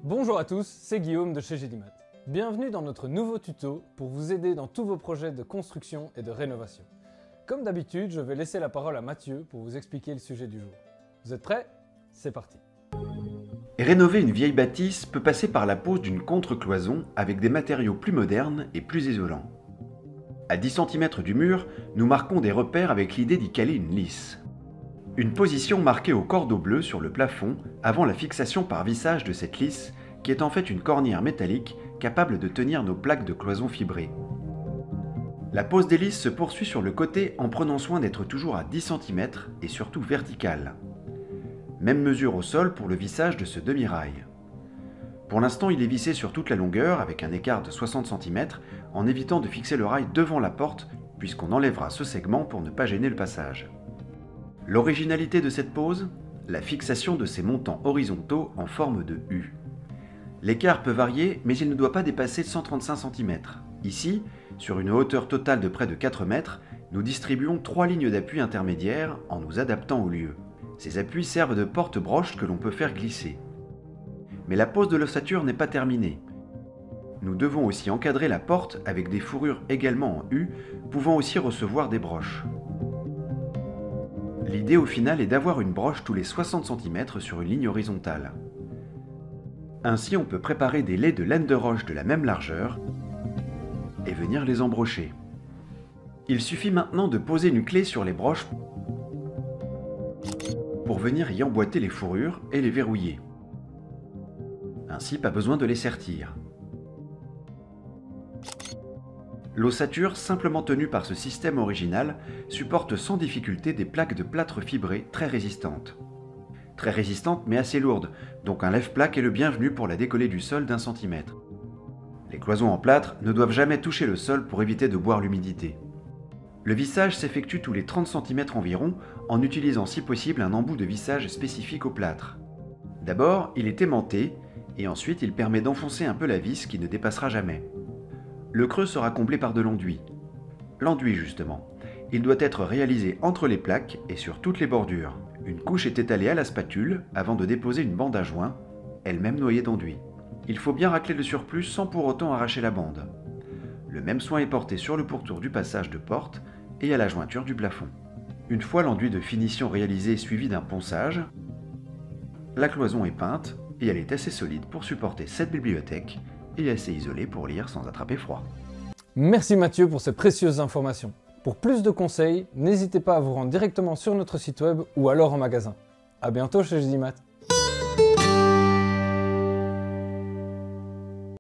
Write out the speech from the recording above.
Bonjour à tous, c'est Guillaume de chez GDMAT. Bienvenue dans notre nouveau tuto pour vous aider dans tous vos projets de construction et de rénovation. Comme d'habitude, je vais laisser la parole à Mathieu pour vous expliquer le sujet du jour. Vous êtes prêts? C'est parti. Rénover une vieille bâtisse peut passer par la pose d'une contre-cloison avec des matériaux plus modernes et plus isolants. À 10 cm du mur, nous marquons des repères avec l'idée d'y caler une lisse. Une position marquée au cordeau bleu sur le plafond avant la fixation par vissage de cette lisse qui est en fait une cornière métallique capable de tenir nos plaques de cloison fibrées. La pose des lisses se poursuit sur le côté en prenant soin d'être toujours à 10 cm et surtout verticale. Même mesure au sol pour le vissage de ce demi-rail. Pour l'instant, il est vissé sur toute la longueur avec un écart de 60 cm en évitant de fixer le rail devant la porte puisqu'on enlèvera ce segment pour ne pas gêner le passage. L'originalité de cette pose, la fixation de ces montants horizontaux en forme de U. L'écart peut varier, mais il ne doit pas dépasser 135 cm. Ici, sur une hauteur totale de près de 4 mètres, nous distribuons 3 lignes d'appui intermédiaires en nous adaptant au lieu. Ces appuis servent de porte-broche que l'on peut faire glisser. Mais la pose de l'ossature n'est pas terminée. Nous devons aussi encadrer la porte avec des fourrures également en U, pouvant aussi recevoir des broches. L'idée au final est d'avoir une broche tous les 60 cm sur une ligne horizontale. Ainsi, on peut préparer des lais de laine de roche de la même largeur et venir les embrocher. Il suffit maintenant de poser une clé sur les broches pour venir y emboîter les fourrures et les verrouiller. Ainsi, pas besoin de les sertir. L'ossature, simplement tenue par ce système original, supporte sans difficulté des plaques de plâtre fibré très résistantes. Très résistantes mais assez lourdes, donc un lève-plaque est le bienvenu pour la décoller du sol d'1 centimètre. Les cloisons en plâtre ne doivent jamais toucher le sol pour éviter de boire l'humidité. Le vissage s'effectue tous les 30 cm environ en utilisant si possible un embout de vissage spécifique au plâtre. D'abord, il est aimanté et ensuite il permet d'enfoncer un peu la vis qui ne dépassera jamais. Le creux sera comblé par de l'enduit. L'enduit justement, il doit être réalisé entre les plaques et sur toutes les bordures. Une couche est étalée à la spatule avant de déposer une bande à joint, elle-même noyée d'enduit. Il faut bien racler le surplus sans pour autant arracher la bande. Le même soin est porté sur le pourtour du passage de porte et à la jointure du plafond. Une fois l'enduit de finition réalisé suivi d'un ponçage, la cloison est peinte et elle est assez solide pour supporter cette bibliothèque et assez isolée pour lire sans attraper froid. Merci Mathieu pour ces précieuses informations. Pour plus de conseils, n'hésitez pas à vous rendre directement sur notre site web ou alors en magasin. A bientôt chez GDMAT.